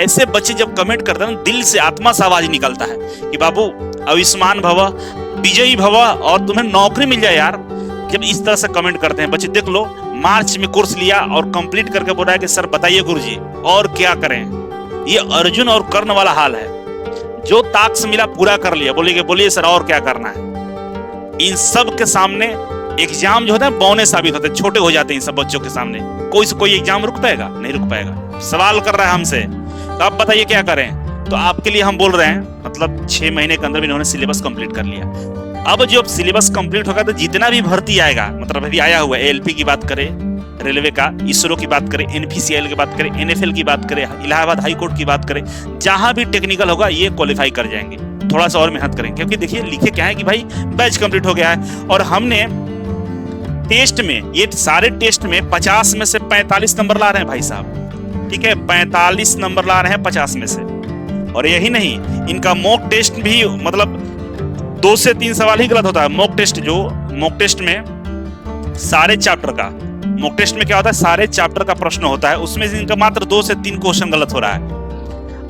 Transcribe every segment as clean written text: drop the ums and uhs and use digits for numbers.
ऐसे बच्चे जब कमेंट करते हैं दिल से आत्मा से आवाज निकलता है कि बाबू आयुष्मान भव, विजयी भव और तुम्हें नौकरी मिल जाए यार। जब इस तरह से कमेंट करते हैं बच्चे, देख लो मार्च में कोर्स लिया और कंप्लीट करके बोल रहा है कि सर बताइए गुरुजी और क्या करें। ये अर्जुन और कर्ण वाला हाल है, जो टास्क मिला पूरा कर लिया, बोलिए सर और क्या करना है। इन सब के सामने एग्जाम जो होता है बौने साबित होते हैं, छोटे हो जाते हैं इन सब बच्चों के सामने। कोई से कोई एग्जाम रुक पाएगा? नहीं रुक पाएगा। सवाल कर रहा है हमसे, तो आप बताइए क्या करें। तो आपके लिए हम बोल रहे हैं, मतलब 6 महीने के अंदर भी इन्होंने सिलेबस कंप्लीट कर लिया। अब जो सिलेबस कंप्लीट होगा तो जितना भी भर्ती आएगा, मतलब अभी आया हुआ है, एएलपी की बात करें रेलवे का, इसरो की बात करें, एनपीसीआई की बात करें, एनएफएल की बात करें, इलाहाबाद हाई कोर्ट की बात करें, जहां भी टेक्निकल होगा ये क्वालिफाई कर जाएंगे। थोड़ा सा और मेहनत करेंगे, क्योंकि देखिए लिखे क्या है कि भाई बैच कंप्लीट हो गया है और हमने टेस्ट में, ये सारे टेस्ट में 50 में से 45 नंबर ला रहे हैं भाई साहब, ठीक है, 45 नंबर ला रहे हैं 50 में से। और यही नहीं, इनका मॉक टेस्ट भी मतलब 2 से 3 सवाल ही गलत होता है। मॉक टेस्ट में सारे चैप्टर का, मॉक टेस्ट में क्या होता है, सारे चैप्टर का प्रश्न होता है, उसमें से इनका मात्र 2 से 3 क्वेश्चन गलत हो रहा है।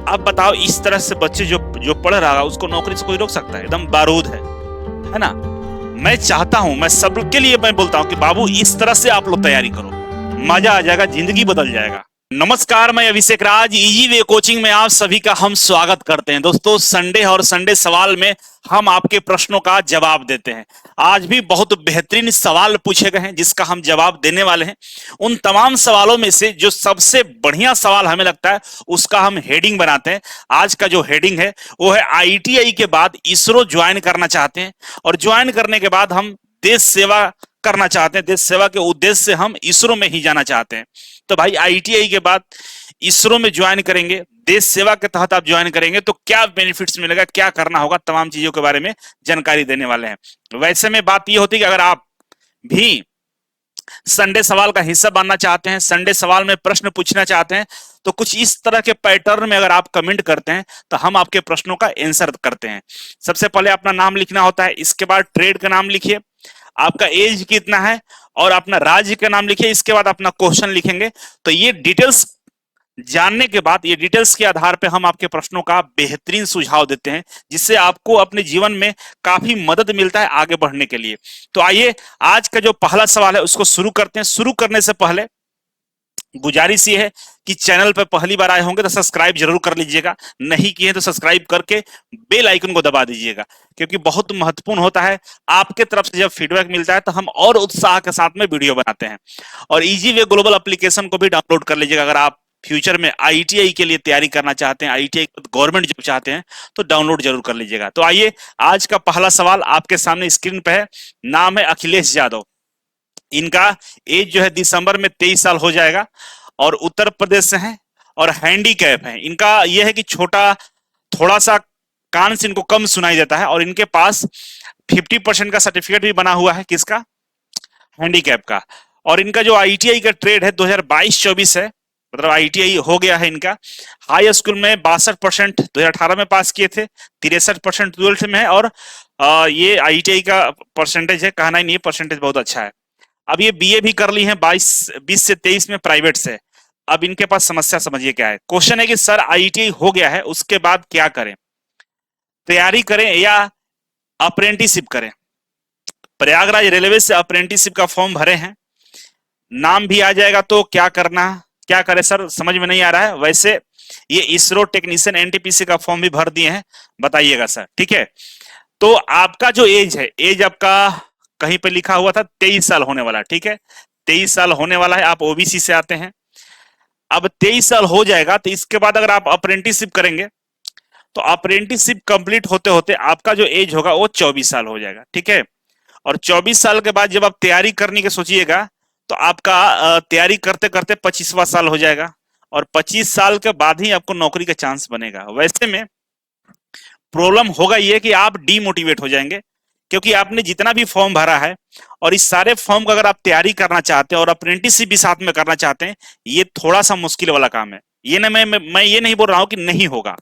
अब बताओ इस तरह से बच्चे जो पढ़ रहा है उसको नौकरी से कोई रोक सकता है? एकदम बारूद है ना। मैं चाहता हूं, मैं सबके लिए मैं बोलता हूं कि बाबू इस तरह से आप लोग तैयारी करो, मजा आ जाएगा, जिंदगी बदल जाएगा। नमस्कार, मैं अभिषेक राज, इजी वे कोचिंग में आप सभी का हम स्वागत करते हैं। दोस्तों संडे और संडे सवाल में हम आपके प्रश्नों का जवाब देते हैं। आज भी बहुत बेहतरीन सवाल पूछे गए हैं जिसका हम जवाब देने वाले हैं। उन तमाम सवालों में से जो सबसे बढ़िया सवाल हमें लगता है उसका हम हेडिंग बनाते हैं। आज का जो हेडिंग है वो है आईटीआई के बाद इसरो ज्वाइन करना चाहते हैं और ज्वाइन करने के बाद हम देश सेवा करना चाहते हैं, देश सेवा के उद्देश्य से हम इसरो में ही जाना चाहते हैं। तो भाई आईटीआई के बाद इसरो में ज्वाइन करेंगे, देश सेवा के तहत आप ज्वाइन करेंगे तो क्या बेनिफिट्स मिलेगा, क्या करना होगा, तमाम चीजों के बारे में जानकारी देने वाले हैं। वैसे में बात यह होती है कि अगर आप भी संडे सवाल का हिस्सा बनना चाहते हैं, संडे सवाल में प्रश्न पूछना चाहते हैं, तो कुछ इस तरह के पैटर्न में अगर आप कमेंट करते हैं तो हम आपके प्रश्नों का आंसर करते हैं। सबसे पहले अपना नाम लिखना होता है, इसके बाद ट्रेड का नाम लिखिए, आपका एज कितना है और अपना राज्य का नाम लिखिए, इसके बाद अपना क्वेश्चन लिखेंगे। तो ये डिटेल्स जानने के बाद, ये डिटेल्स के आधार पे हम आपके प्रश्नों का बेहतरीन सुझाव देते हैं, जिससे आपको अपने जीवन में काफी मदद मिलता है आगे बढ़ने के लिए। तो आइए आज का जो पहला सवाल है उसको शुरू करते हैं। शुरू करने से पहले गुजारिश ये है कि चैनल पर पहली बार आए होंगे तो सब्सक्राइब जरूर कर लीजिएगा, नहीं किए तो सब्सक्राइब करके बेल आइकन को दबा दीजिएगा, क्योंकि बहुत महत्वपूर्ण होता है। आपके तरफ से जब फीडबैक मिलता है तो हम और उत्साह के साथ में वीडियो बनाते हैं। और इजी वे ग्लोबल एप्लीकेशन को भी डाउनलोड कर लीजिएगा अगर आप फ्यूचर में आईटीआई के लिए तैयारी करना चाहते हैं, आईटीआई गवर्नमेंट जॉब चाहते हैं तो डाउनलोड जरूर कर लीजिएगा। तो आइए आज का पहला सवाल आपके सामने स्क्रीन पे है। नाम है अखिलेश यादव, इनका एज जो है दिसंबर में 23 साल हो जाएगा और उत्तर प्रदेश से हैं और हैंडीकैप है। इनका यह है कि छोटा, थोड़ा सा कान से इनको कम सुनाई देता है और इनके पास 50% का सर्टिफिकेट भी बना हुआ है, किसका, हैंडीकैप का। और इनका जो आईटीआई का ट्रेड है 2022-24 है, मतलब आईटीआई हो गया है इनका। हाई स्कूल में 62% 2018 में पास किए थे, 63% 12th में है और ये आईटीआई का परसेंटेज है, कहना ही नहीं, परसेंटेज बहुत अच्छा है। अब ये बीए भी कर ली है 20 से 23 में प्राइवेट से। अब इनके पास समस्या समझिए क्या है। क्वेश्चन है कि सर आईटीआई हो गया है, उसके बाद क्या करें, तैयारी करें या अप्रेंटिसशिप करें। प्रयागराज रेलवे से अप्रेंटिसशिप का फॉर्म भरे हैं, नाम भी आ जाएगा, तो क्या करना, क्या करें सर, समझ में नहीं आ रहा है। वैसे ये इसरो टेक्नीशियन एनटीपीसी का फॉर्म भी भर दिए हैं, बताइएगा सर, ठीक है। तो आपका जो एज है, एज आपका कहीं पे लिखा हुआ था 23 साल होने वाला, ठीक है, 23 साल होने वाला है। आप ओबीसी से आते हैं, अब 23 साल हो जाएगा तो इसके बाद अगर आप अप्रेंटिसशिप करेंगे तो अप्रेंटिसशिप कंप्लीट होते होते आपका जो एज होगा वो 24 साल हो जाएगा, ठीक है। और 24 साल के बाद जब आप तैयारी करने की सोचिएगा तो आपका तैयारी करते करते 25वां साल हो जाएगा और 25 साल के बाद ही आपको नौकरी का चांस बनेगा। वैसे में प्रॉब्लम होगा ये कि आप डीमोटिवेट हो जाएंगे, क्योंकि आपने जितना भी फॉर्म भरा है और इस सारे फॉर्म का अगर आप तैयारी करना चाहते हैं और अप्रेंटिसशिप भी साथ में करना चाहते हैं, ये थोड़ा सा मुश्किल वाला काम है। ये ना मैं ये नहीं बोल रहा हूं कि नहीं होगा,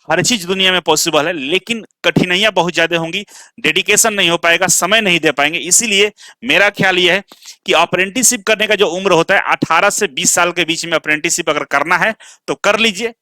हर चीज दुनिया में पॉसिबल है, लेकिन कठिनाइयां बहुत ज्यादा होंगी, डेडिकेशन नहीं हो पाएगा, समय नहीं दे पाएंगे। इसीलिए मेरा ख्याल यह है कि अप्रेंटिसशिप करने का जो उम्र होता है 18 से 20 साल के बीच में अप्रेंटिसशिप अगर करना है तो कर लीजिए।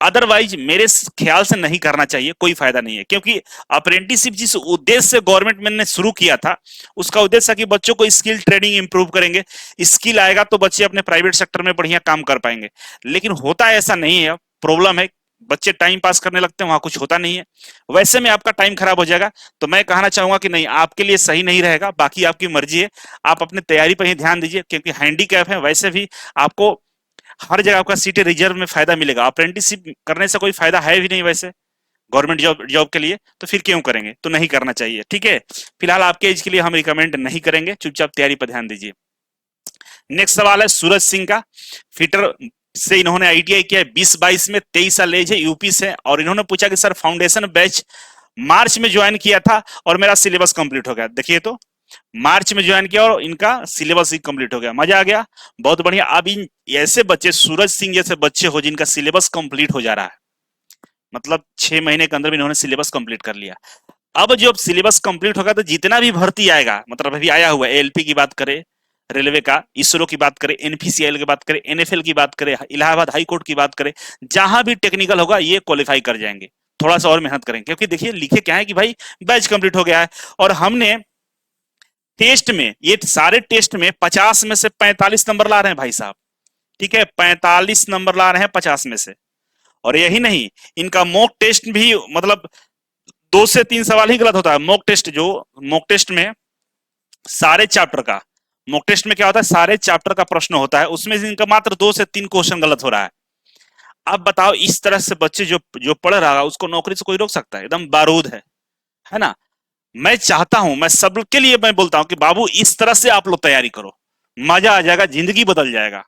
अदरवाइज मेरे ख्याल से नहीं करना चाहिए, कोई फायदा नहीं है। क्योंकि अप्रेंटिसशिप जिस उद्देश्य से गवर्नमेंट ने शुरू किया था, उसका उद्देश्य है कि बच्चों को स्किल ट्रेनिंग इंप्रूव करेंगे, स्किल आएगा तो बच्चे अपने प्राइवेट सेक्टर में बढ़िया काम कर पाएंगे। लेकिन होता ऐसा नहीं है, प्रॉब्लम है, बच्चे टाइम पास करने लगते हैं, वहां कुछ होता नहीं है, वैसे में आपका टाइम खराब हो जाएगा। तो मैं कहना चाहूंगा कि नहीं, आपके लिए सही नहीं रहेगा, बाकी आपकी मर्जी है, आप अपनी तैयारी पर ही ध्यान दीजिए। क्योंकि हैंडीकैप है, वैसे भी आपको हर जगह आपका सीटें रिजर्व में फायदा मिलेगा, अप्रेंटिसशिप करने से कोई फायदा है भी नहीं वैसे गवर्नमेंट जॉब जॉब के लिए, तो फिर क्यों करेंगे, तो नहीं करना चाहिए, ठीक है। फिलहाल आपके एज के लिए हम रिकमेंड नहीं करेंगे, चुपचाप तैयारी पर ध्यान दीजिए। नेक्स्ट सवाल है सूरज सिंह का, फिटर से इन्होंने आईटीआई किया है 2022 में, 23 साल एज है, यूपी से। और इन्होंने पूछा कि सर फाउंडेशन बैच मार्च में ज्वाइन किया था और मेरा सिलेबस कंप्लीट हो गया। देखिए तो मार्च में ज्वाइन किया और इनका सिलेबस ही कंप्लीट हो गया, मजा आ गया, बहुत बढ़िया। अब इन ऐसे बच्चे, सूरज सिंह जैसे बच्चे हो जिनका सिलेबस कंप्लीट हो जा रहा है, मतलब 6 महीने के अंदर भी इन्होंने सिलेबस कंप्लीट कर लिया। अब जो सिलेबस कंप्लीट होगा तो जितना भी भर्ती आएगा, मतलब अभी आया हुआ एएलपी की बात करें, रेलवे का, इसरो की बात करें, एनपीसीएल की बात करें, एनएफएल की बात करें, इलाहाबाद हाई कोर्ट की बात करें, जहां भी टेक्निकल होगा ये क्वालिफाई कर जाएंगे। थोड़ा सा और मेहनत करेंगे, क्योंकि देखिए लिखे क्या है कि भाई बैच कंप्लीट हो गया है, और हमने टेस्ट में, ये सारे टेस्ट में 50 में से 45 नंबर ला रहे हैं भाई साहब, ठीक है, 45 नंबर ला रहे हैं 50 में से। और यही नहीं, इनका मॉक टेस्ट भी, मतलब 2 से 3 सवाल ही गलत होता है। मॉक टेस्ट, जो मॉक टेस्ट में सारे चैप्टर का, मॉक टेस्ट में क्या होता है, सारे चैप्टर का प्रश्न होता है, उसमें से इनका मात्र 2 से 3 क्वेश्चन गलत हो रहा है। अब बताओ, इस तरह से बच्चे जो जो पढ़ रहा है उसको नौकरी से कोई रोक सकता है? एकदम बारूद है ना। मैं चाहता हूं, मैं सबके लिए मैं बोलता हूं कि बाबू इस तरह से आप लोग तैयारी करो, मजा आ जाएगा, जिंदगी बदल जाएगा।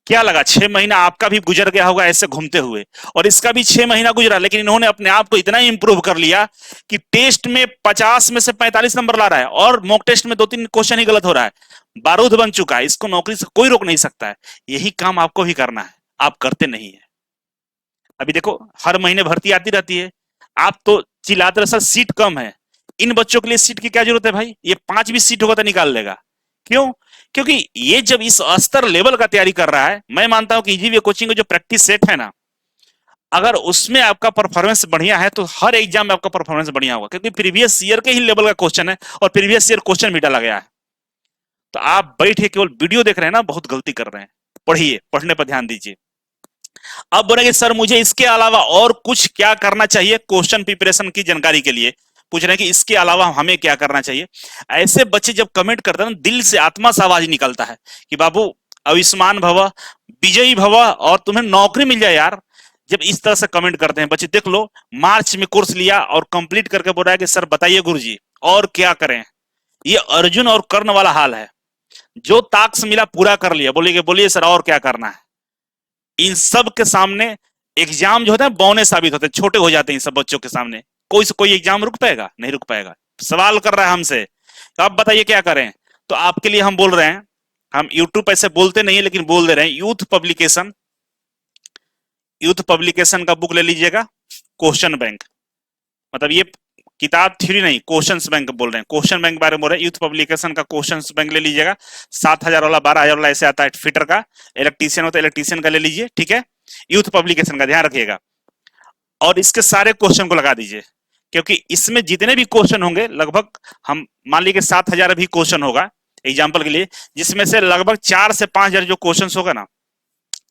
क्या लगा 6 महीना आपका भी गुजर गया होगा ऐसे घूमते हुए, और इसका भी 6 महीना गुजरा, लेकिन इन्होंने अपने आप को इतना इंप्रूव कर लिया कि टेस्ट में 50 में से 45 नंबर ला रहा है, और मॉक टेस्ट में 2-3 क्वेश्चन ही गलत हो रहा है, बारूद बन चुका है, इसको नौकरी से कोई रोक नहीं सकता है। यही काम आपको भी करना है, आप करते नहीं है। अभी देखो हर महीने भर्ती आती रहती है, आप तो चिल्लाते रहे सर सीट कम है। इन बच्चों के लिए सीट की क्या जरूरत है भाई, ये 5 भी सीट होगा तो निकाल लेगा। क्यों? क्योंकि ये जब इस स्तर लेवल का तैयारी कर रहा है, मैं मानता हूं कि ईजीवी कोचिंग का जो प्रैक्टिस सेट है ना, अगर उसमें आपका परफॉर्मेंस बढ़िया है तो हर एग्जाम में आपका परफॉर्मेंस बढ़िया होगा, क्योंकि प्रीवियस ईयर के ही लेवल का क्वेश्चन है और प्रीवियस ईयर क्वेश्चन भी डाला गया है। तो आप बैठे केवल वीडियो देख रहे हैं ना, बहुत गलती कर रहे हैं। पढ़िए, पढ़ने पर ध्यान दीजिए। अब बोलेंगे सर मुझे इसके अलावा और कुछ क्या करना चाहिए क्वेश्चन प्रिपरेशन की जानकारी के लिए, पूछ रहे हैं कि इसके अलावा हमें क्या करना चाहिए। ऐसे बच्चे जब कमेंट करते हैं ना, दिल से आत्मा से आवाज निकलता है कि बाबू आयुष्मान भव, विजयी भव, और तुम्हें नौकरी मिल जाए यार। जब इस तरह से कमेंट करते हैं बच्चे, देख लो मार्च में कोर्स लिया और कंप्लीट करके बोल रहा है कि सर बताइए गुरुजी और क्या करें। ये अर्जुन और कर्ण वाला हाल है, जो ताक्स मिला पूरा कर लिया, बोलिए बोलिए सर और क्या करना है। इन सब के सामने एग्जाम जो होता है बौने साबित होते हैं, छोटे हो जाते हैं इन सब बच्चों के सामने। कोई से कोई एग्जाम रुक पाएगा? नहीं रुक पाएगा। सवाल कर रहा है हमसे, तो आप बताइए क्या करें। तो आपके लिए हम बोल रहे हैं, हम यूट्यूब ऐसे बोलते नहीं है लेकिन बोल दे रहे हैं, यूथ पब्लिकेशन का बुक ले लीजिएगा, क्वेश्चन बैंक, मतलब ये किताब थ्योरी नहीं, क्वेश्चन बैंक बोल रहे हैं, क्वेश्चन बैंक बारे में बोल रहे हैं। यूथ पब्लिकेशन का क्वेश्चन बैंक ले लीजिएगा, 7,000 वाला, 12,000 वाला ऐसे आता है। फिटर का, इलेक्ट्रीशियन होता है, इलेक्ट्रीशियन का ले लीजिए, ठीक है। यूथ पब्लिकेशन का ध्यान रखिएगा, और इसके सारे क्वेश्चन को लगा दीजिए, क्योंकि इसमें जितने भी क्वेश्चन होंगे लगभग, हम मान लीजिए 7,000 भी क्वेश्चन होगा एग्जाम्पल के लिए, जिसमें से लगभग 4 से 5,000 जो क्वेश्चन होगा ना,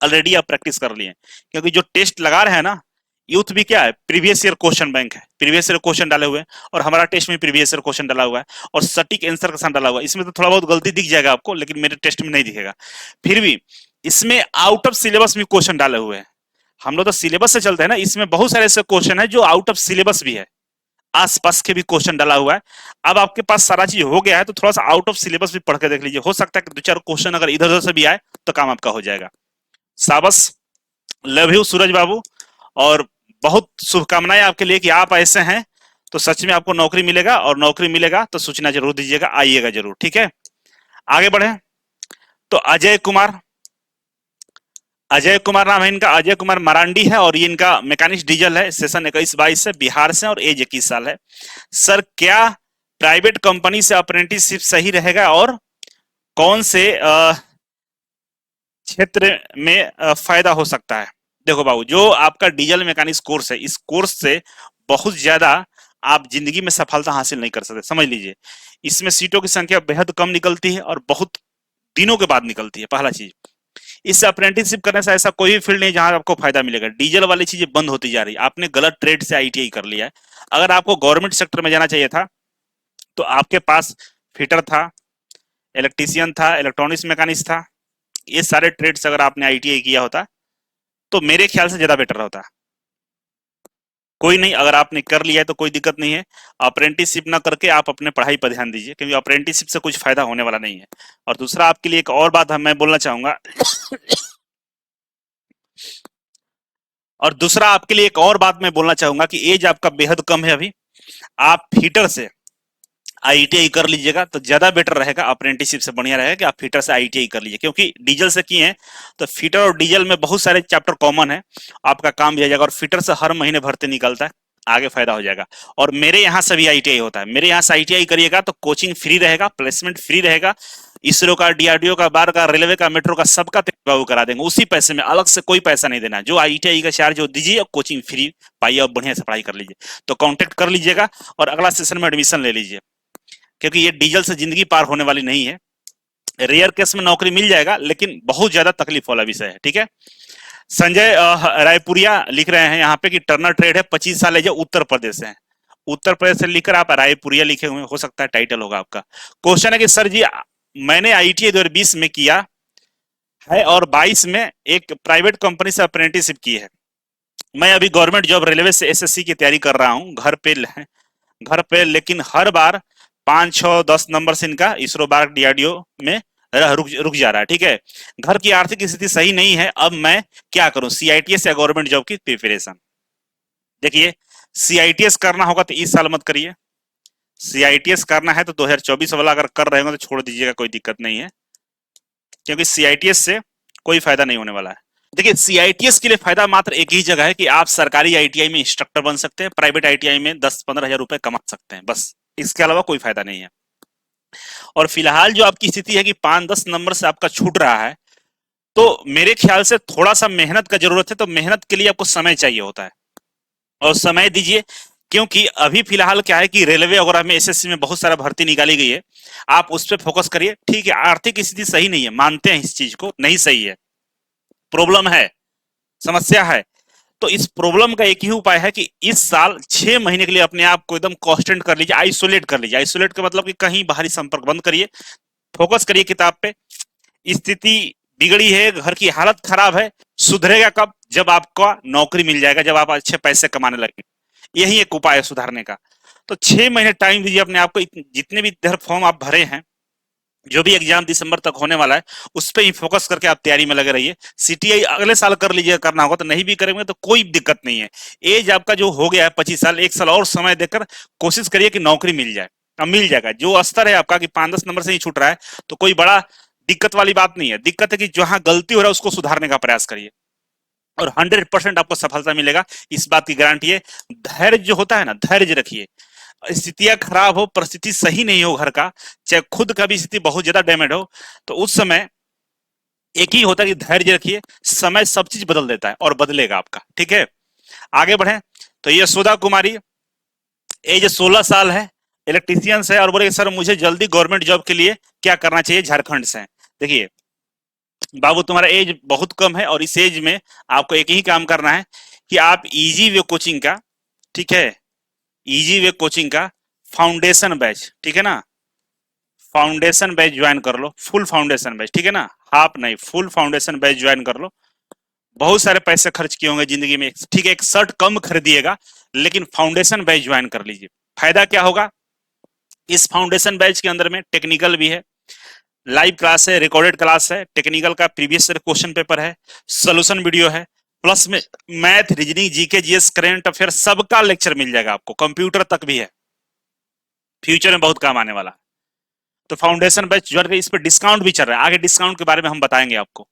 ऑलरेडी आप प्रैक्टिस कर लिए। क्योंकि जो टेस्ट लगा रहे हैं ना, यूथ भी क्या है, प्रीवियस ईयर क्वेश्चन बैंक है, प्रीवियस ईयर क्वेश्चन डाले हुए हैं, और हमारा टेस्ट में प्रीवियस ईयर क्वेश्चन डाला हुआ है, और सटीक आंसर के साथ डाला हुआ है। इसमें तो थोड़ा बहुत गलती दिख जाएगा आपको, लेकिन मेरे टेस्ट में नहीं दिखेगा। फिर भी इसमें आउट ऑफ सिलेबस भी क्वेश्चन डाले हुए हैं। हम लोग तो सिलेबस से चलते हैं ना, इसमें बहुत सारे ऐसे क्वेश्चन है जो आउट ऑफ सिलेबस भी है, आसपास के भी क्वेश्चन डाला हुआ है। अब आपके पास सारा चीज हो गया है तो थोड़ा सा आउट ऑफ सिलेबस भी पढ़ के देख लीजिए, हो सकता है कि 2-4 क्वेश्चन अगर इधर उधर से भी आए तो काम आपका हो जाएगा। साबस, लव यू सूरज बाबू, और बहुत शुभकामनाएं आपके लिए कि आप ऐसे हैं तो सच में आपको नौकरी मिलेगा, और नौकरी मिलेगा तो सूचना जरूर दीजिएगा, आइएगा जरूर, ठीक है। आगे बढ़े तो अजय कुमार नाम है इनका, अजय कुमार मरांडी है, और ये इनका मैकेनिक्स डीजल है, सेशन 21-22 से, बिहार से, और एज 21 साल है। सर क्या प्राइवेट कंपनी से अप्रेंटिसशिप सही रहेगा, और कौन से क्षेत्र में फायदा हो सकता है? देखो बाबू, जो आपका डीजल मैकेनिक्स कोर्स है, इस कोर्स से बहुत ज्यादा आप जिंदगी में सफलता हासिल नहीं कर सकते, समझ लीजिए। इसमें सीटों की संख्या बेहद कम निकलती है और बहुत दिनों के बाद निकलती है, पहला चीज। इस अप्रेंटिसशिप करने से ऐसा कोई भी फील्ड नहीं जहां आपको फायदा मिलेगा। डीजल वाली चीजें बंद होती जा रही है, आपने गलत ट्रेड से आईटीआई कर लिया है। अगर आपको गवर्नमेंट सेक्टर में जाना चाहिए था तो आपके पास फिटर था, इलेक्ट्रीशियन था, इलेक्ट्रॉनिक्स मैकेनिक्स था, ये सारे ट्रेड्स अगर आपने आईटीआई किया होता तो मेरे ख्याल से ज्यादा बेटर होता। कोई नहीं, अगर आपने कर लिया है तो कोई दिक्कत नहीं है। अप्रेंटिसशिप ना करके आप अपने पढ़ाई पर ध्यान दीजिए, क्योंकि अप्रेंटिसशिप से कुछ फायदा होने वाला नहीं है। और दूसरा, आपके लिए एक और बात मैं बोलना चाहूंगा और दूसरा आपके लिए एक और बात मैं बोलना चाहूंगा कि एज आपका बेहद कम है अभी। आप फीटर से आईटीआई कर लीजिएगा तो ज्यादा बेटर रहेगा, अप्रेंटिसशिप से बढ़िया रहेगा कि आप फीटर से आईटीआई कर लीजिए, क्योंकि डीजल से किए हैं तो फीटर और डीजल में बहुत सारे चैप्टर कॉमन है, आपका काम भी आ जाएगा। और फीटर से हर महीने भर्ती निकलता है, आगे फायदा हो जाएगा। और मेरे यहाँ से भी आईटीआई होता है, मेरे यहाँ से आईटीआई करिएगा तो कोचिंग फ्री रहेगा, प्लेसमेंट फ्री रहेगा। इसरो का, डीआरडीओ का, बार का, रेलवे का, मेट्रो का, सबका बाबू करा देंगे उसी पैसे में, अलग से कोई पैसा नहीं देना। जो आईटीआई का चार्ज हो दीजिए और कोचिंग फ्री पाइए और बढ़िया से पढ़ाई कर लीजिए। तो कांटेक्ट कर लीजिएगा और अगला सेशन में एडमिशन ले लीजिए, क्योंकि ये डीजल से जिंदगी पार होने वाली नहीं है। रेयर केस में नौकरी मिल जाएगा, लेकिन बहुत ज्यादा तकलीफ वाला विषय है, ठीक है। संजय रायपुरिया लिख रहे हैं यहाँ पे कि टर्नर ट्रेड है, 25 साल है, जो उत्तर प्रदेश से है। उत्तर प्रदेश से लिखकर आप रायपुरिया लिखे हुए, हो सकता है टाइटल होगा आपका। क्वेश्चन है कि सर जी, मैंने आईटीआई 2020 में किया है और 22 में एक प्राइवेट कंपनी से अप्रेंटिसशिप की है। मैं अभी गवर्नमेंट जॉब रेलवे से एसएससी की तैयारी कर रहा हूँ घर पे, लेकिन हर बार 5, 6, 10 नंबर से इनका इसरो, बार, डीआरडीओ में रुक रुक जा रहा है, ठीक है। घर की आर्थिक स्थिति सही नहीं है, अब मैं क्या करूं, सीआईटीएस या गवर्नमेंट जॉब की प्रिपरेशन। देखिए, सीआईटीएस करना होगा तो इस साल मत करिए। सीआईटीएस करना है तो 2024 वाला अगर कर रहे हो तो छोड़ दीजिएगा, कोई दिक्कत नहीं है, क्योंकि सीआईटीएस से कोई फायदा नहीं होने वाला है। देखिए, सीआईटीएस के लिए फायदा मात्र एक ही जगह है कि आप सरकारी आईटीआई में इंस्ट्रक्टर बन सकते हैं, प्राइवेट आईटीआई में 10-15 हजार रुपए कमा सकते हैं, बस। इसके अलावा कोई फायदा नहीं है। और फिलहाल जो आपकी स्थिति है कि 5-10 नंबर से आपका छूट रहा है, तो मेरे ख्याल से थोड़ा सा मेहनत का जरूरत है। तो मेहनत के लिए आपको समय चाहिए होता है, और समय दीजिए। क्योंकि अभी फिलहाल क्या है कि रेलवे वगैरह में, एसएससी में बहुत सारा भर्ती निकाली गई है, आप उस पर फोकस करिए। ठीक है, आर्थिक स्थिति सही नहीं है, मानते हैं इस चीज को, नहीं सही है, प्रॉब्लम है, समस्या है। तो इस प्रॉब्लम का एक ही उपाय है कि इस साल 6 महीने के लिए अपने आप को एकदम कॉन्स्टेंट कर लीजिए, आइसोलेट कर लीजिए। आइसोलेट का मतलब कि कहीं बाहरी संपर्क बंद करिए, फोकस करिए किताब पे। स्थिति बिगड़ी है, घर की हालत खराब है, सुधरेगा कब, जब आपका नौकरी मिल जाएगा, जब आप अच्छे पैसे कमाने लगे। यही एक उपाय है सुधारने का। तो 6 महीने टाइम दीजिए अपने आप को। जितने भी इधर फॉर्म आप भरे हैं, जो भी एग्जाम दिसंबर तक होने वाला है, उस पर ही फोकस करके आप तैयारी में लगे रहिए। सीटीआई अगले साल कर लीजिए, करना होगा तो, नहीं भी करेंगे तो कोई दिक्कत नहीं है। एज आपका जो हो गया है 25 साल, एक साल और समय देकर कोशिश करिए कि नौकरी मिल जाए। अब मिल जाएगा। जो स्तर है आपका कि 5-10 नंबर से ही छूट रहा है, तो कोई बड़ा दिक्कत वाली बात नहीं है। दिक्कत है कि जहां गलती हो रहा है उसको सुधारने का प्रयास करिए, और 100% आपको सफलता मिलेगा, इस बात की गारंटी है। धैर्य जो होता है ना, धैर्य रखिए। स्थितियां खराब हो, परिस्थिति सही नहीं हो घर का, चाहे खुद का भी स्थिति बहुत ज्यादा डैमेज हो, तो उस समय एक ही होता है कि धैर्य रखिए। समय सब चीज बदल देता है और बदलेगा आपका, ठीक है। आगे बढ़े तो यशोदा कुमारी, एज 16 साल है, इलेक्ट्रीशियन है, और बोले सर मुझे जल्दी गवर्नमेंट जॉब के लिए क्या करना चाहिए, झारखंड से। देखिए बाबू, तुम्हारा एज बहुत कम है, और इस एज में आपको एक ही काम करना है कि आप इजी वे कोचिंग का, ठीक है, इजी वे कोचिंग का फाउंडेशन बैच, ठीक है ना, फाउंडेशन बैच ज्वाइन कर लो, फुल फाउंडेशन बैच, ठीक है ना, हाफ नहीं, फुल फाउंडेशन बैच ज्वाइन कर लो। बहुत सारे पैसे खर्च किए होंगे जिंदगी में, ठीक है, एक शर्ट कम खरीदिएगा, लेकिन फाउंडेशन बैच ज्वाइन कर लीजिए। फायदा क्या होगा, इस फाउंडेशन बैच के अंदर में टेक्निकल भी है, लाइव क्लास है, रिकॉर्डेड क्लास है, टेक्निकल का प्रीवियस क्वेश्चन पेपर है, सोल्यूशन वीडियो है, प्लस में math, reasoning, GK, GS, current affair, सबका लेक्चर मिल जाएगा आपको, कंप्यूटर तक भी है, फ्यूचर में बहुत काम आने वाला। तो फाउंडेशन बैच ज्वाइन करिए। इस पर डिस्काउंट भी चल रहा है, आगे डिस्काउंट के बारे में हम बताएंगे आपको।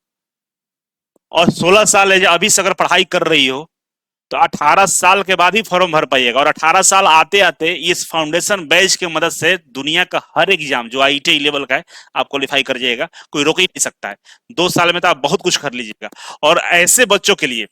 और 16 साल है, अभी से अगर पढ़ाई कर रही हो तो 18 साल के बाद ही फॉर्म भर पाइएगा, और 18 साल आते आते इस फाउंडेशन बैच की मदद से दुनिया का हर एग्जाम जो आईटीआई लेवल का है आप क्वालिफाई कर जाइएगा, कोई रोक ही नहीं सकता है। 2 साल में तो आप बहुत कुछ कर लीजिएगा। और ऐसे बच्चों के लिए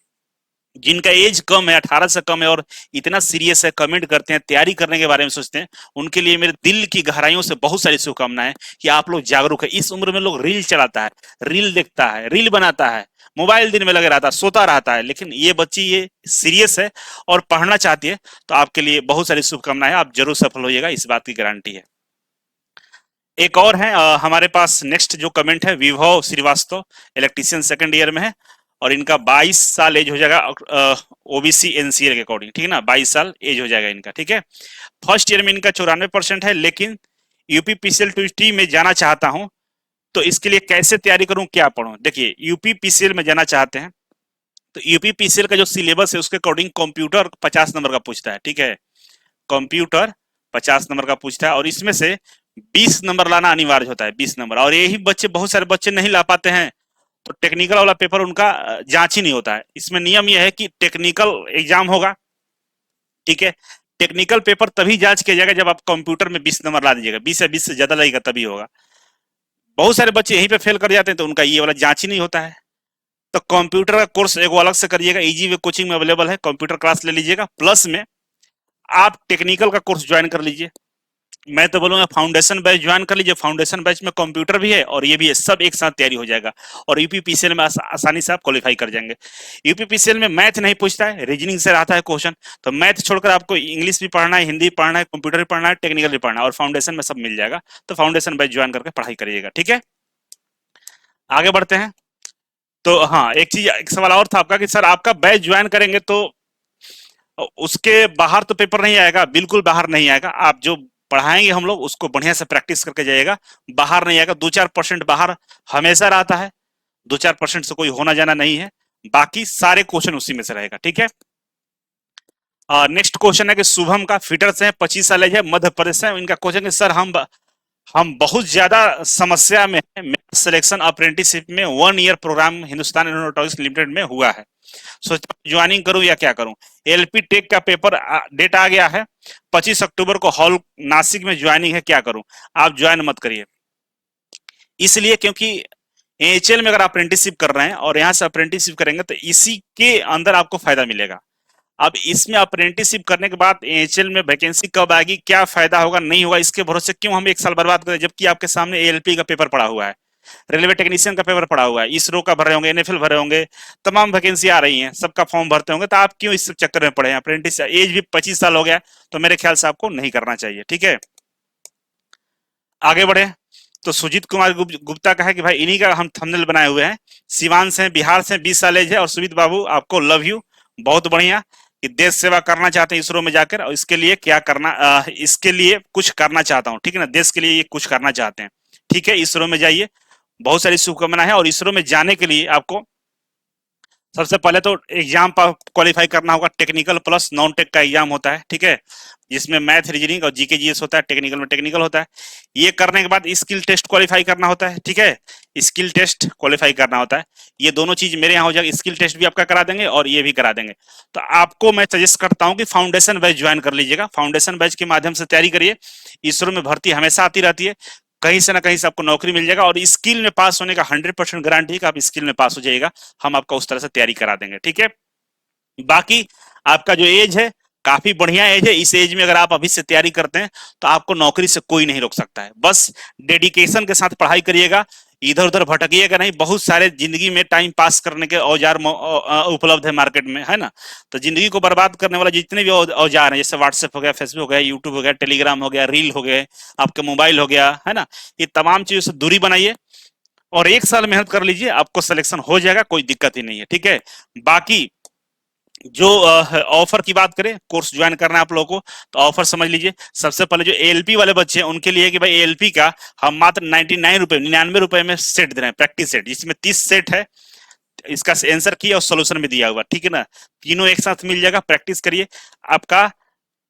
जिनका एज कम है, 18 से कम है और इतना सीरियस है, कमेंट करते हैं, तैयारी करने के बारे में सोचते हैं, उनके लिए मेरे दिल की गहराइयों से बहुत सारी शुभकामनाएं कि आप लोग जागरूक है। इस उम्र में लोग रील चलाता है, रील देखता है, रील बनाता है, मोबाइल दिन में लगे रहता है, सोता रहता है, लेकिन ये बच्ची ये सीरियस है और पढ़ना चाहती है, तो आपके लिए बहुत सारी शुभकामनाएं, आप जरूर सफल होइएगा, इस बात की गारंटी है। एक और है हमारे पास नेक्स्ट जो कमेंट है, विभव श्रीवास्तव, इलेक्ट्रीशियन सेकंड ईयर में है और इनका 22 साल एज हो जाएगा ओबीसी एनसीए के अकॉर्डिंग, ठीक है ना, 22 साल एज हो जाएगा इनका, ठीक है। फर्स्ट ईयर में इनका 94% है, लेकिन यूपी पीसीएल टी में जाना चाहता हूं, तो इसके लिए कैसे तैयारी करूं, क्या पढ़ूं। देखिए, यूपी पीसीएल में जाना चाहते हैं तो यूपी पीसीएल का जो सिलेबस है उसके अकॉर्डिंग कंप्यूटर 50 नंबर का पूछता है, ठीक है, कंप्यूटर 50 नंबर का पूछता है और इसमें से 20 नंबर लाना अनिवार्य होता है, 20 नंबर, और यही बच्चे, बहुत सारे बच्चे नहीं ला पाते हैं, तो टेक्निकल वाला पेपर उनका जांच ही नहीं होता है। इसमें नियम यह है कि टेक्निकल एग्जाम होगा, ठीक है, टेक्निकल पेपर तभी जांच किया जाएगा जब आप कंप्यूटर में 20 नंबर ला दीजिएगा, 20 या 20 से ज्यादा लगेगा तभी होगा। बहुत सारे बच्चे यहीं पे फेल कर जाते हैं तो उनका ये वाला जांच ही नहीं होता है। तो कंप्यूटर का कोर्स एक अलग से करिएगा, इजी वे कोचिंग में अवेलेबल है, कंप्यूटर क्लास ले लीजिएगा, प्लस में आप टेक्निकल का कोर्स ज्वाइन कर लीजिए। मैं तो बोलूंगा फाउंडेशन बैच ज्वाइन कर लीजिए, फाउंडेशन बैच में कंप्यूटर भी है और ये भी है, सब एक साथ तैयारी हो जाएगा और यूपीपीसीएल में आसानी से आप क्वालिफाई कर जाएंगे। यूपीपीसीएल में मैथ नहीं पूछता है, रीजनिंग से आता है क्वेश्चन, तो मैथ छोड़कर आपको इंग्लिश भी पढ़ना है, हिंदी भी पढ़ना है, कंप्यूटर भी पढ़ना है, टेक्निकल भी पढ़ना है और फाउंडेशन में सब मिल जाएगा। तो फाउंडेशन बैच ज्वाइन करके पढ़ाई करिएगा, ठीक है। आगे बढ़ते हैं। तो हाँ, एक सवाल और था आपका कि सर आपका बैच ज्वाइन करेंगे तो उसके बाहर तो पेपर नहीं आएगा, बिल्कुल बाहर नहीं आएगा, आप जो पढ़ाएंगे हम लोग उसको बढ़िया से प्रैक्टिस करके जाइएगा, बाहर नहीं आएगा। 2-4% बाहर हमेशा रहता है, 2-4% से कोई होना जाना नहीं है, बाकी सारे क्वेश्चन उसी में से रहेगा, ठीक है। नेक्स्ट क्वेश्चन है कि शुभम का फिटर से है, 25 साल है, मध्य प्रदेश है। इनका क्वेश्चन है सर हम बहुत ज्यादा समस्या में है, मेरा सिलेक्शन अप्रेंटिसशिप में 1 year program Hindustan aeronautics limited में हुआ है, सोचता ज्वाइनिंग करूं या क्या करूं। एलपी टेक का पेपर डेट आ गया है, 25 अक्टूबर को हॉल नासिक में ज्वाइनिंग है, क्या करूं। आप ज्वाइन मत करिए, इसलिए क्योंकि एएचएल में अगर आप अप्रेंटिसशिप कर रहे हैं और यहाँ से अप्रेंटिसशिप करेंगे तो इसी के अंदर आपको फायदा मिलेगा। अब इसमें अप्रेंटिसशिप करने के बाद एएचएल में वैकेंसी कब आएगी, क्या फायदा होगा नहीं होगा, इसके भरोसे क्यों हम एक साल बर्बाद करें, जबकि आपके सामने एएलपी का पेपर पड़ा हुआ है, रेलवे टेक्नीशियन का पेपर पड़ा हुआ है, इसरो का भर रहे होंगे, एनएफएल भरे होंगे, तमाम वैकेंसी आ रही हैं, सबका फॉर्म भरते होंगे, तो आप क्यों इस चक्कर में पड़े हैं। अप्रेंटिस एज भी 25 साल हो गया, तो मेरे ख्याल से आपको नहीं करना चाहिए, ठीक है। आगे बढ़े तो सुजीत कुमार गुप्ता का है कि भाई इन्हीं का हम थंबनेल बनाए हुए हैं, सिवान से, बिहार से, 20 साल एज है और सुजीत बाबू आपको लव यू, बहुत बढ़िया कि देश सेवा करना चाहते हैं इसरो में जाकर, और इसके लिए क्या करना, इसके लिए कुछ करना चाहता हूँ, ठीक है ना, देश के लिए ये कुछ करना चाहते हैं, ठीक है, इसरो में जाइए, बहुत सारी शुभकामनाएं है। और इसरो में जाने के लिए आपको सबसे पहले तो एग्जाम क्वालिफाई करना होगा, टेक्निकल प्लस नॉन टेक का एग्जाम होता है, ठीक है, जिसमें मैथ, रीजनिंग और जीके जीएस होता है, टेक्निकल में टेक्निकल होता है। ये करने के बाद स्किल टेस्ट क्वालिफाई करना होता है, ठीक है, स्किल टेस्ट क्वालिफाई करना होता है। ये दोनों चीज मेरे यहाँ हो जाएगा, स्किल टेस्ट भी आपका करा देंगे और ये भी करा देंगे। तो आपको मैं सजेस्ट करता हूँ कि फाउंडेशन बैच ज्वाइन कर लीजिएगा, फाउंडेशन बैच के माध्यम से तैयारी करिए, इसरो में भर्ती हमेशा आती रहती है, कहीं से ना कहीं से आपको नौकरी मिल जाएगा और स्किल में पास होने का 100% गारंटी है कि आप स्किल में पास हो जाएगा, हम आपको उस तरह से तैयारी करा देंगे, ठीक है। बाकी आपका जो एज है काफी बढ़िया एज है, इस एज में अगर आप अभी से तैयारी करते हैं तो आपको नौकरी से कोई नहीं रोक सकता है, बस डेडिकेशन के साथ पढ़ाई करिएगा, इधर उधर भटकिएगा नहीं। बहुत सारे जिंदगी में टाइम पास करने के औजार उपलब्ध है मार्केट में, है ना, तो जिंदगी को बर्बाद करने वाला जितने भी औजार हैं, जैसे व्हाट्सएप हो गया, फेसबुक हो गया, यूट्यूब हो गया, टेलीग्राम हो गया, रील हो गए, आपके मोबाइल हो गया, है ना, ये तमाम चीजों से दूरी बनाइए और 1 साल मेहनत कर लीजिए, आपको सिलेक्शन हो जाएगा, कोई दिक्कत ही नहीं है, ठीक है। बाकी जो ऑफर की बात करें, कोर्स ज्वाइन करना है आप लोगों को, तो ऑफर समझ लीजिए। सबसे पहले जो एएलपी वाले बच्चे हैं उनके लिए कि भाई एएलपी का हम मात्र 99 रुपए में सेट दे रहे हैं, प्रैक्टिस सेट, जिसमें 30 सेट है, इसका आंसर की और सोल्यूशन भी दिया हुआ, ठीक है ना, तीनों एक साथ मिल जाएगा, प्रैक्टिस करिए, आपका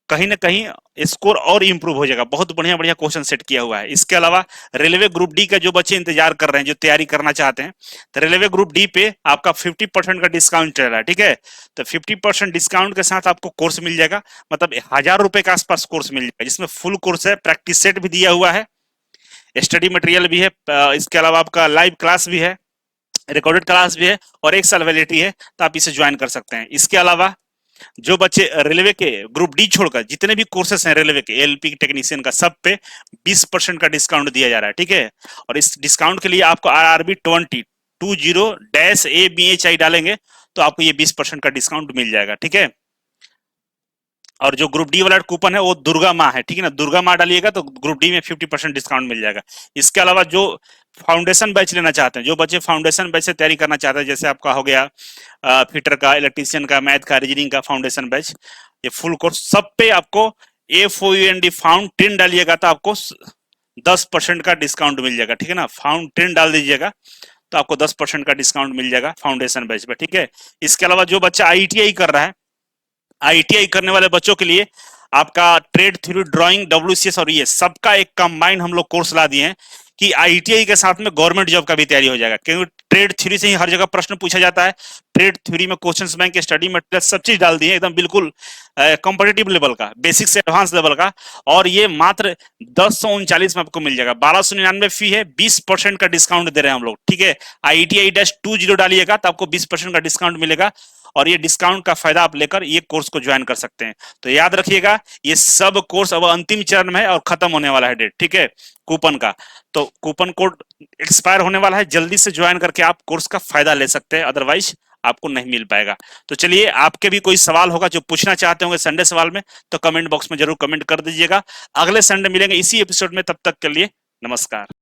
कहीं ना कहीं स्कोर और इंप्रूव हो जाएगा, बहुत बढ़िया बढ़िया क्वेश्चन सेट किया हुआ है। इसके अलावा रेलवे ग्रुप डी का जो बच्चे इंतजार कर रहे हैं, जो तैयारी करना चाहते हैं, तो रेलवे ग्रुप डी पे आपका 50% का डिस्काउंट चल रहा है, ठीक है, तो 50% डिस्काउंट के साथ आपको कोर्स मिल जाएगा, मतलब 1000 रुपए के आसपास कोर्स मिल जाएगा, जिसमें फुल कोर्स है, प्रैक्टिस सेट भी दिया हुआ है, स्टडी मटेरियल भी है, इसके अलावा आपका लाइव क्लास भी है, रिकॉर्डेड क्लास भी है और 1 साल वैलिडिटी है, तो आप इसे ज्वाइन कर सकते हैं। इसके अलावा जो बच्चे रेलवे के ग्रुप डी छोड़कर जितने भी कोर्सेस हैं रेलवे के एलपी टेक्नीशियन का, सब पे 20% का डिस्काउंट दिया जा रहा है, ठीक है। और इस डिस्काउंट के लिए आपको RRB 20-ABHI डालेंगे तो आपको ये 20% का डिस्काउंट मिल जाएगा, ठीक है। और जो ग्रुप डी वाला कूपन है वो दुर्गा माँ है, ठीक है ना, दुर्गा माँ डालिएगा तो ग्रुप डी में 50% डिस्काउंट मिल जाएगा। इसके अलावा जो फाउंडेशन बैच लेना चाहते हैं, जो बच्चे फाउंडेशन बैच से तैयारी करना चाहते हैं, जैसे आपका हो गया फिटर का, इलेक्ट्रीशियन का, मैथ का, रीजनिंग का फाउंडेशन बैच, ये फुल कोर्स सब पे आपको FOUND फाउंड 10 डालिएगा तो आपको 10% का डिस्काउंट मिल जाएगा, ठीक है ना। फाउंड 10 डाल दीजिएगा तो आपको 10% का डिस्काउंट मिल जाएगा फाउंडेशन बैच पे, ठीक है। इसके अलावा जो बच्चा ITI कर रहा है, ITI करने वाले बच्चों के लिए आपका ट्रेड थ्योरी, ड्राइंग, WCS और ये सबका एक कंबाइंड हम लोग कोर्स ला दिए हैं कि ITI के साथ में गवर्नमेंट जॉब का भी तैयारी हो जाएगा, क्योंकि ट्रेड थ्योरी से ही हर जगह प्रश्न पूछा जाता है। ट्रेड थ्योरी में क्वेश्चंस बैंक के स्टडी मटेरियल सब चीज डाल दिए एकदम बिल्कुल कॉम्पिटिटिव लेवल का, बेसिक से एडवांस लेवल का। और ये मात्र 1039 में आपको मिल जाएगा। 1299 फी है, 20% का डिस्काउंट दे रहे हैं हम लोग, ठीक है। ITI-20 डालिएगा तो आपको 20% का डिस्काउंट मिलेगा और ये डिस्काउंट का फायदा आप लेकर ये कोर्स को ज्वाइन कर सकते हैं। तो याद रखिएगा ये सब कोर्स अब अंतिम चरण में है और खत्म होने वाला है डेट, ठीक है, कूपन का। तो कूपन कोड एक्सपायर होने वाला है, जल्दी से ज्वाइन करके आप कोर्स का फायदा ले सकते हैं, अदरवाइज आपको नहीं मिल पाएगा। तो चलिए, आपके भी कोई सवाल होगा जो पूछना चाहते होंगे संडे सवाल में, तो कमेंट बॉक्स में जरूर कमेंट कर दीजिएगा। अगले संडे मिलेंगे इसी एपिसोड में, तब तक के लिए नमस्कार।